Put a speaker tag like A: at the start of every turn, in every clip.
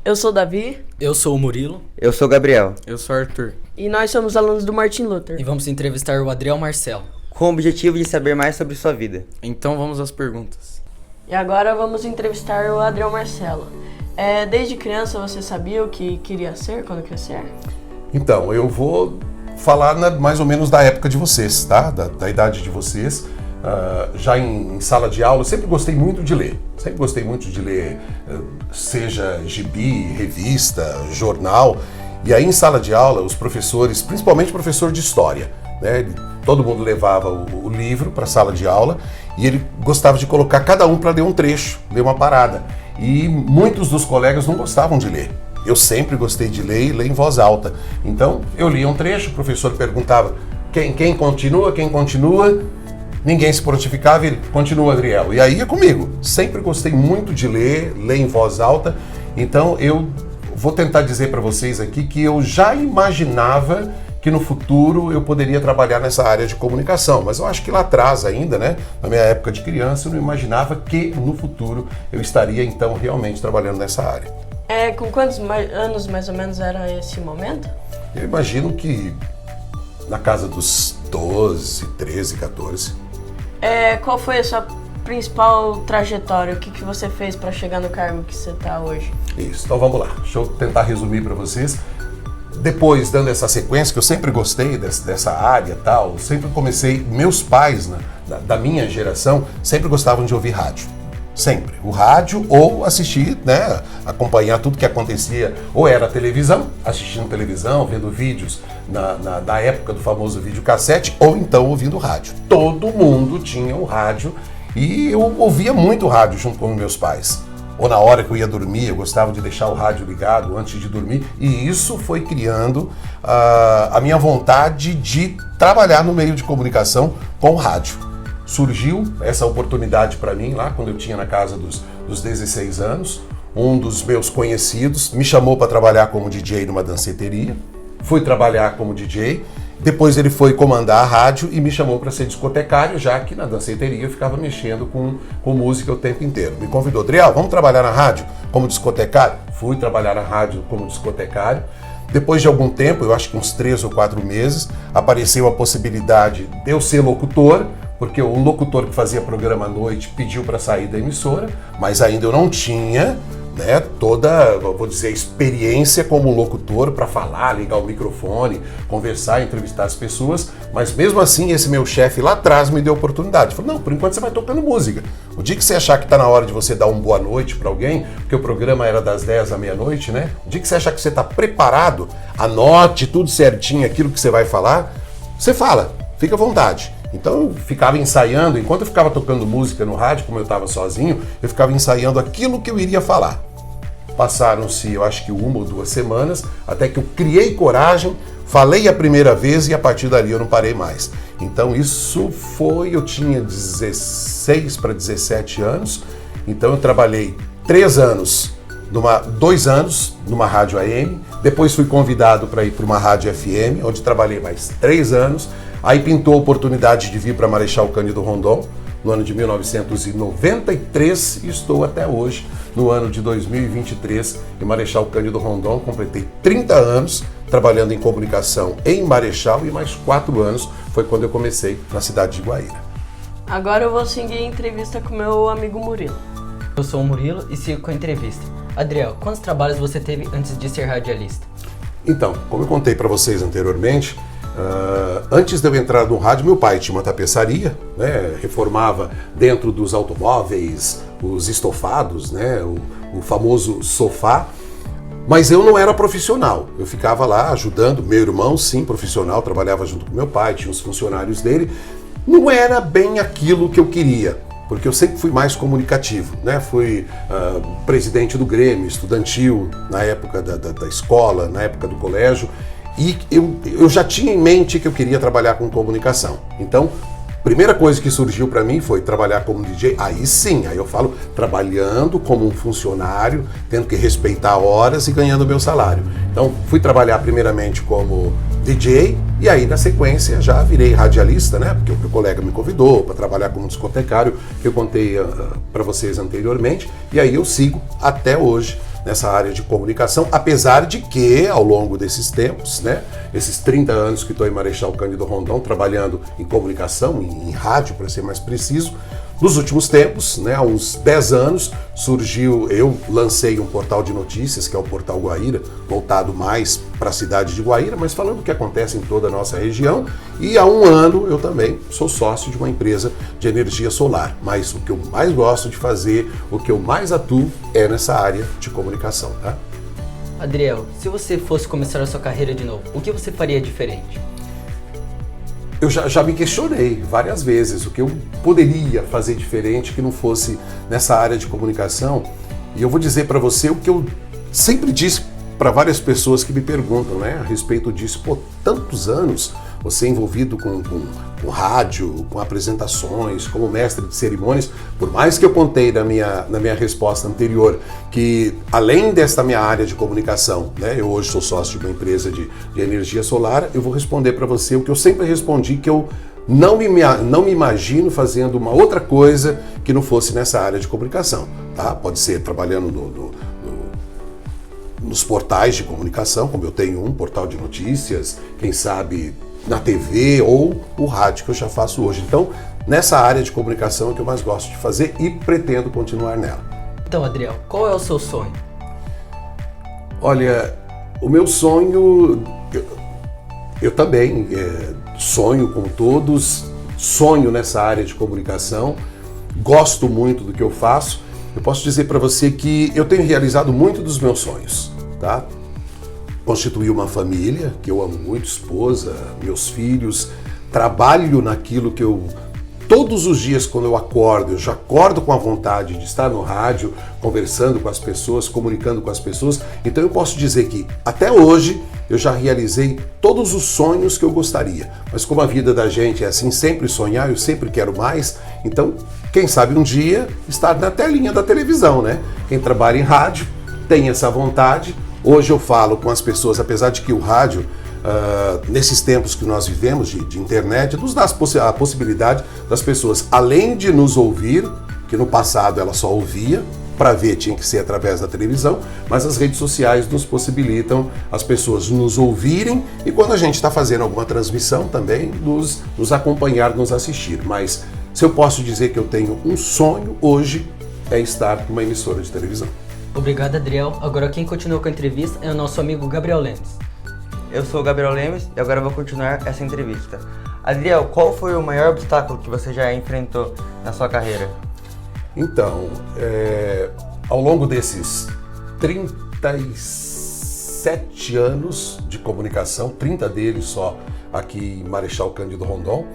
A: Eu sou o Davi.
B: Eu sou o Murilo.
C: Eu sou o Gabriel.
D: Eu sou o Arthur.
A: E nós somos alunos do Martin Luther.
B: E vamos entrevistar o Adriel Marcelo,
C: com o objetivo de saber mais sobre sua vida.
D: Então vamos às perguntas.
A: E agora vamos entrevistar o Adriel Marcelo. Desde criança você sabia o que queria ser quando crescer?
E: Então, eu vou falar mais ou menos da época de vocês, tá? Da idade de vocês. Já em sala de aula, eu sempre gostei muito de ler. Sempre gostei muito de ler, seja gibi, revista, jornal. E aí em sala de aula, os professores, principalmente o professor de história, né? Todo mundo levava o livro para a sala de aula e ele gostava de colocar cada um para ler um trecho, ler uma parada. E muitos dos colegas não gostavam de ler. Eu sempre gostei de ler e ler em voz alta. Então eu lia um trecho, o professor perguntava quem continua, quem continua. Ninguém se prontificava e ele, continua, Adriel. E aí é comigo. Sempre gostei muito de ler em voz alta. Então eu vou tentar dizer para vocês aqui que eu já imaginava que no futuro eu poderia trabalhar nessa área de comunicação. Mas eu acho que lá atrás ainda, né, na minha época de criança, eu não imaginava que no futuro eu estaria então realmente trabalhando nessa área.
A: Com quantos anos mais ou menos era esse momento?
E: Eu imagino que na casa dos 12, 13, 14.
A: Qual foi a sua principal trajetória? O que você fez para chegar no cargo que você está hoje?
E: Isso, então vamos lá. Deixa eu tentar resumir para vocês. Depois, dando essa sequência, que eu sempre gostei dessa área e tal, sempre comecei, meus pais, da minha geração, sempre gostavam de ouvir rádio. Sempre. O rádio ou assistir, né, acompanhar tudo que acontecia, ou era televisão, assistindo televisão, vendo vídeos na época do famoso videocassete, ou então ouvindo rádio. Todo mundo tinha um rádio e eu ouvia muito rádio junto com meus pais. Ou na hora que eu ia dormir, eu gostava de deixar o rádio ligado antes de dormir, e isso foi criando a minha vontade de trabalhar no meio de comunicação com o rádio. Surgiu essa oportunidade para mim lá quando eu tinha na casa dos 16 anos. Um dos meus conhecidos me chamou para trabalhar como DJ numa danceteria. Fui trabalhar como DJ. Depois ele foi comandar a rádio e me chamou para ser discotecário, já que na danceteria eu ficava mexendo com música o tempo inteiro. Me convidou, Adriel, vamos trabalhar na rádio como discotecário? Fui trabalhar na rádio como discotecário. Depois de algum tempo, eu acho que uns 3 ou 4 meses, apareceu a possibilidade de eu ser locutor, porque o locutor que fazia programa à noite pediu para sair da emissora, mas ainda eu não tinha, né, toda, vou dizer, experiência como locutor para falar, ligar o microfone, conversar, entrevistar as pessoas, mas mesmo assim esse meu chefe lá atrás me deu a oportunidade. Falou, não, por enquanto você vai tocando música. O dia que você achar que está na hora de você dar uma boa noite para alguém, porque o programa era das 10 à meia-noite, né? O dia que você achar que você está preparado, anote tudo certinho aquilo que você vai falar, você fala, fica à vontade. Então eu ficava ensaiando, enquanto eu ficava tocando música no rádio, como eu estava sozinho, eu ficava ensaiando aquilo que eu iria falar. Passaram-se, eu acho que 1 ou 2 semanas, até que eu criei coragem, falei a primeira vez e a partir dali eu não parei mais. Então isso foi, eu tinha 16 para 17 anos, então eu trabalhei 2 anos numa rádio AM, depois fui convidado para ir para uma rádio FM, onde trabalhei mais 3 anos, aí pintou a oportunidade de vir para Marechal Cândido Rondon, no ano de 1993, e estou até hoje, no ano de 2023, em Marechal Cândido Rondon. Completei 30 anos trabalhando em comunicação em Marechal e mais 4 anos foi quando eu comecei na cidade de Guaíra.
A: Agora eu vou seguir a entrevista com meu amigo Murilo.
B: Eu sou o Murilo e sigo com a entrevista. Adriel, quantos trabalhos você teve antes de ser radialista?
E: Então, como eu contei para vocês anteriormente, antes de eu entrar no rádio, meu pai tinha uma tapeçaria, né, reformava dentro dos automóveis, os estofados, né, o famoso sofá, mas eu não era profissional, eu ficava lá ajudando, meu irmão sim, profissional, trabalhava junto com meu pai, tinha os funcionários dele, não era bem aquilo que eu queria, porque eu sempre fui mais comunicativo, né? Fui presidente do Grêmio estudantil na época da escola, na época do colégio, e eu já tinha em mente que eu queria trabalhar com comunicação. Então, a primeira coisa que surgiu para mim foi trabalhar como DJ. Aí sim, aí eu falo trabalhando como um funcionário, tendo que respeitar horas e ganhando meu salário. Então, fui trabalhar primeiramente como DJ e aí na sequência já virei radialista, né? Porque o meu colega me convidou para trabalhar como discotecário, que eu contei para vocês anteriormente, e aí eu sigo até hoje nessa área de comunicação, apesar de que, ao longo desses tempos, né, esses 30 anos que estou em Marechal Cândido Rondon, trabalhando em comunicação, em rádio, para ser mais preciso, nos últimos tempos, né, há uns 10 anos, eu lancei um portal de notícias, que é o Portal Guaíra, voltado mais para a cidade de Guaíra, mas falando o que acontece em toda a nossa região. E há um ano eu também sou sócio de uma empresa de energia solar. Mas o que eu mais gosto de fazer, o que eu mais atuo é nessa área de comunicação, tá?
B: Adriel, se você fosse começar a sua carreira de novo, o que você faria diferente?
E: Eu já me questionei várias vezes o que eu poderia fazer diferente que não fosse nessa área de comunicação. E eu vou dizer para você o que eu sempre disse para várias pessoas que me perguntam, né, a respeito disso. Pô, tantos anos você envolvido com rádio, com apresentações, como mestre de cerimônias, por mais que eu contei na minha resposta anterior que, além desta minha área de comunicação, né, eu hoje sou sócio de uma empresa de energia solar, eu vou responder para você o que eu sempre respondi, que eu não me imagino fazendo uma outra coisa que não fosse nessa área de comunicação, tá? Pode ser trabalhando nos portais de comunicação, como eu tenho um portal de notícias, quem sabe na TV ou o rádio que eu já faço hoje. Então, nessa área de comunicação é que eu mais gosto de fazer e pretendo continuar nela.
B: Então, Adriel, qual é o seu sonho?
E: Olha, o meu sonho, eu também sonho como todos, sonho nessa área de comunicação, gosto muito do que eu faço. Eu posso dizer para você que eu tenho realizado muito dos meus sonhos, tá? Constituí uma família, que eu amo muito, esposa, meus filhos, trabalho naquilo que eu... Todos os dias quando eu acordo, eu já acordo com a vontade de estar no rádio, conversando com as pessoas, comunicando com as pessoas. Então eu posso dizer que até hoje eu já realizei todos os sonhos que eu gostaria. Mas como a vida da gente é assim, sempre sonhar, eu sempre quero mais. Então, quem sabe um dia estar na telinha da televisão, né? Quem trabalha em rádio tem essa vontade. Hoje eu falo com as pessoas, apesar de que o rádio, nesses tempos que nós vivemos de internet, nos dá a possibilidade das pessoas, além de nos ouvir, que no passado ela só ouvia, para ver tinha que ser através da televisão, mas as redes sociais nos possibilitam as pessoas nos ouvirem e quando a gente está fazendo alguma transmissão também, nos acompanhar, nos assistir. Mas se eu posso dizer que eu tenho um sonho hoje, é estar numa emissora de televisão.
B: Obrigado, Adriel. Agora quem continua com a entrevista é o nosso amigo Gabriel Lemes.
C: Eu sou o Gabriel Lemes e agora vou continuar essa entrevista. Adriel, qual foi o maior obstáculo que você já enfrentou na sua carreira?
E: Então, ao longo desses 37 anos de comunicação, 30 deles só aqui em Marechal Cândido Rondon,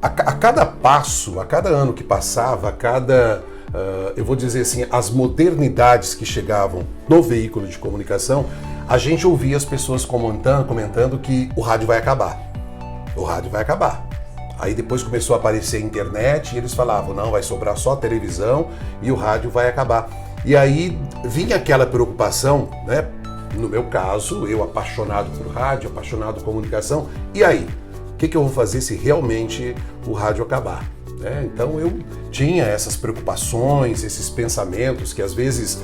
E: a cada passo, a cada ano que passava, eu vou dizer assim, as modernidades que chegavam no veículo de comunicação, a gente ouvia as pessoas comentando que o rádio vai acabar. O rádio vai acabar. Aí depois começou a aparecer a internet e eles falavam, não, vai sobrar só a televisão e o rádio vai acabar. E aí vinha aquela preocupação, né? No meu caso, eu apaixonado por rádio, apaixonado por comunicação, e aí? O que eu vou fazer se realmente o rádio acabar? Então eu tinha essas preocupações, esses pensamentos que às vezes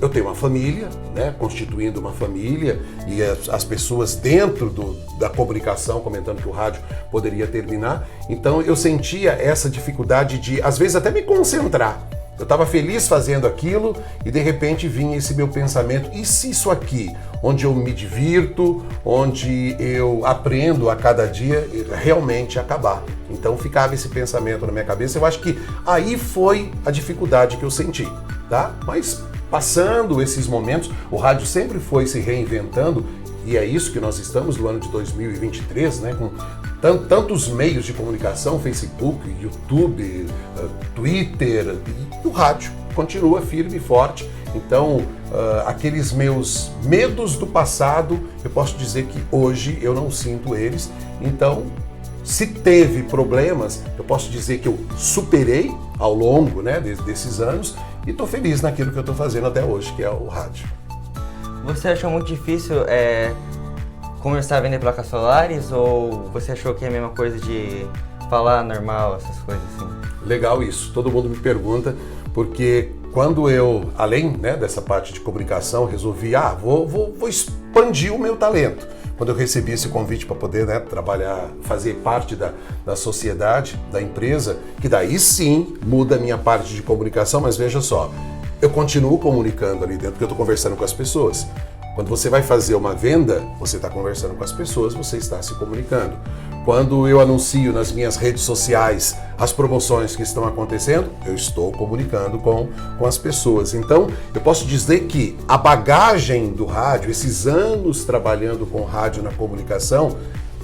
E: eu tenho uma família, né, constituindo uma família e as pessoas dentro da comunicação comentando que o rádio poderia terminar. Então eu sentia essa dificuldade de às vezes até me concentrar. Eu estava feliz fazendo aquilo e de repente vinha esse meu pensamento, e se isso aqui, onde eu me divirto, onde eu aprendo a cada dia, realmente acabar? Então ficava esse pensamento na minha cabeça. Eu acho que aí foi a dificuldade que eu senti, tá? Mas passando esses momentos, o rádio sempre foi se reinventando e é isso que nós estamos no ano de 2023, né? Com tantos meios de comunicação, Facebook, YouTube, Twitter, e o rádio continua firme e forte. Então, aqueles meus medos do passado, eu posso dizer que hoje eu não sinto eles. Então, se teve problemas, eu posso dizer que eu superei ao longo, né, desses anos e estou feliz naquilo que eu estou fazendo até hoje, que é o rádio.
C: Você achou muito difícil começar a vender placas solares ou você achou que é a mesma coisa de falar normal, essas coisas assim?
E: Legal isso, todo mundo me pergunta, porque quando eu, além, né, dessa parte de comunicação, resolvi, vou expandir o meu talento. Quando eu recebi esse convite para poder, né, trabalhar, fazer parte da sociedade, da empresa, que daí sim muda a minha parte de comunicação, mas veja só, eu continuo comunicando ali dentro, porque eu estou conversando com as pessoas. Quando você vai fazer uma venda, você está conversando com as pessoas, você está se comunicando. Quando eu anuncio nas minhas redes sociais as promoções que estão acontecendo, eu estou comunicando com as pessoas. Então, eu posso dizer que a bagagem do rádio, esses anos trabalhando com rádio na comunicação,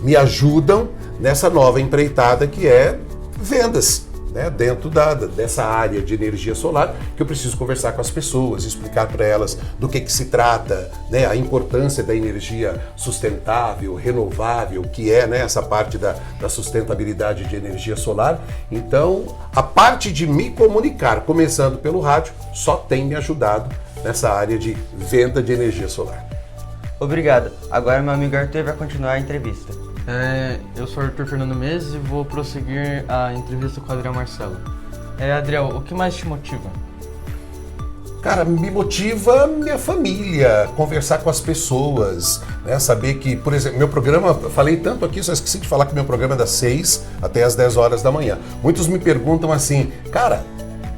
E: me ajudam nessa nova empreitada que é vendas. Né, dentro dessa área de energia solar, que eu preciso conversar com as pessoas, explicar para elas do que se trata, né, a importância da energia sustentável, renovável, que é, né, essa parte da sustentabilidade de energia solar. Então, a parte de me comunicar, começando pelo rádio, só tem me ajudado nessa área de venda de energia solar.
C: Obrigado. Agora meu amigo Arthur vai continuar a entrevista.
D: Eu sou Arthur Fernando Menezes e vou prosseguir a entrevista com o Adriel Marcelo. Adriel, o que mais te motiva?
E: Cara, me motiva minha família, conversar com as pessoas, né? Saber que, por exemplo, meu programa, falei tanto aqui, só esqueci de falar que meu programa é das 6 até as 10 horas da manhã. Muitos me perguntam assim, cara,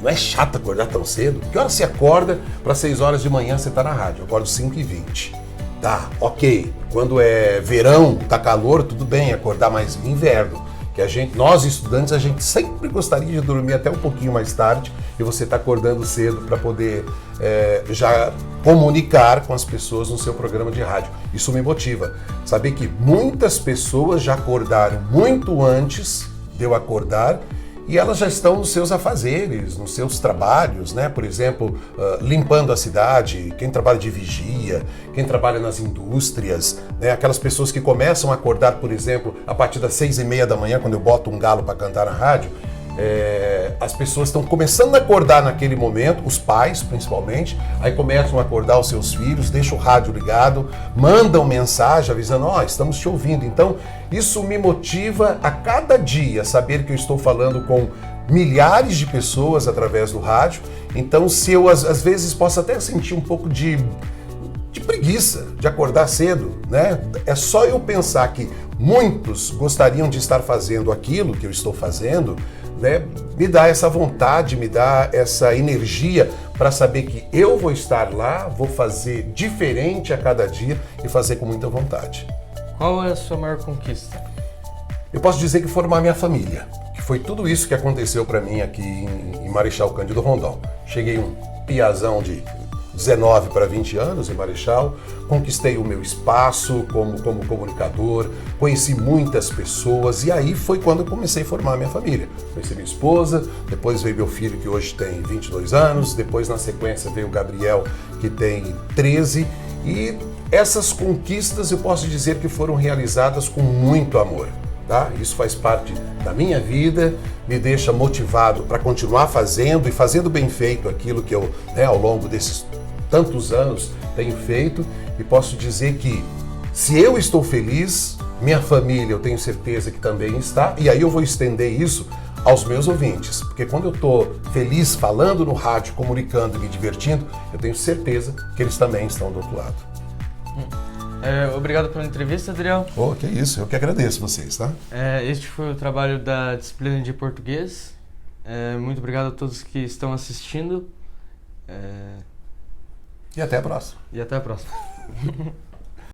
E: não é chato acordar tão cedo? Que hora você acorda para 6 horas de manhã você tá na rádio? Eu acordo 5h20. Tá, ok. Quando é verão, tá calor, tudo bem, acordar mais no inverno. Que nós estudantes, a gente sempre gostaria de dormir até um pouquinho mais tarde e você tá acordando cedo para poder já comunicar com as pessoas no seu programa de rádio. Isso me motiva. Saber que muitas pessoas já acordaram muito antes de eu acordar e elas já estão nos seus afazeres, nos seus trabalhos, né? Por exemplo, limpando a cidade, quem trabalha de vigia, quem trabalha nas indústrias, né? Aquelas pessoas que começam a acordar, por exemplo, a partir das 6h30 da manhã, quando eu boto um galo para cantar na rádio, as pessoas estão começando a acordar naquele momento, os pais principalmente, aí começam a acordar os seus filhos, deixam o rádio ligado, mandam mensagem avisando, estamos te ouvindo. Então, isso me motiva a cada dia saber que eu estou falando com milhares de pessoas através do rádio. Então, se eu às vezes posso até sentir um pouco de preguiça de acordar cedo, né? É só eu pensar que muitos gostariam de estar fazendo aquilo que eu estou fazendo, né? Me dá essa vontade, me dá essa energia para saber que eu vou estar lá, vou fazer diferente a cada dia e fazer com muita vontade.
D: Qual é a sua maior conquista?
E: Eu posso dizer que formar minha família, que foi tudo isso que aconteceu para mim aqui em Marechal Cândido Rondon. Cheguei um piazão de 19 para 20 anos em Marechal, conquistei o meu espaço como comunicador, conheci muitas pessoas e aí foi quando eu comecei a formar a minha família. Conheci minha esposa, depois veio meu filho que hoje tem 22 anos, depois na sequência veio o Gabriel que tem 13 e essas conquistas eu posso dizer que foram realizadas com muito amor. Tá? Isso faz parte da minha vida, me deixa motivado para continuar fazendo e fazendo bem feito aquilo que eu, né, ao longo desses tantos anos tenho feito e posso dizer que se eu estou feliz, minha família eu tenho certeza que também está e aí eu vou estender isso aos meus ouvintes, porque quando eu estou feliz falando no rádio, comunicando e me divertindo, eu tenho certeza que eles também estão do outro lado.
D: Obrigado pela entrevista, Adriel.
E: Que isso, eu que agradeço vocês, tá?
D: Este foi o trabalho da disciplina de português. Muito obrigado a todos que estão assistindo.
E: E até a próxima.
D: E até a próxima.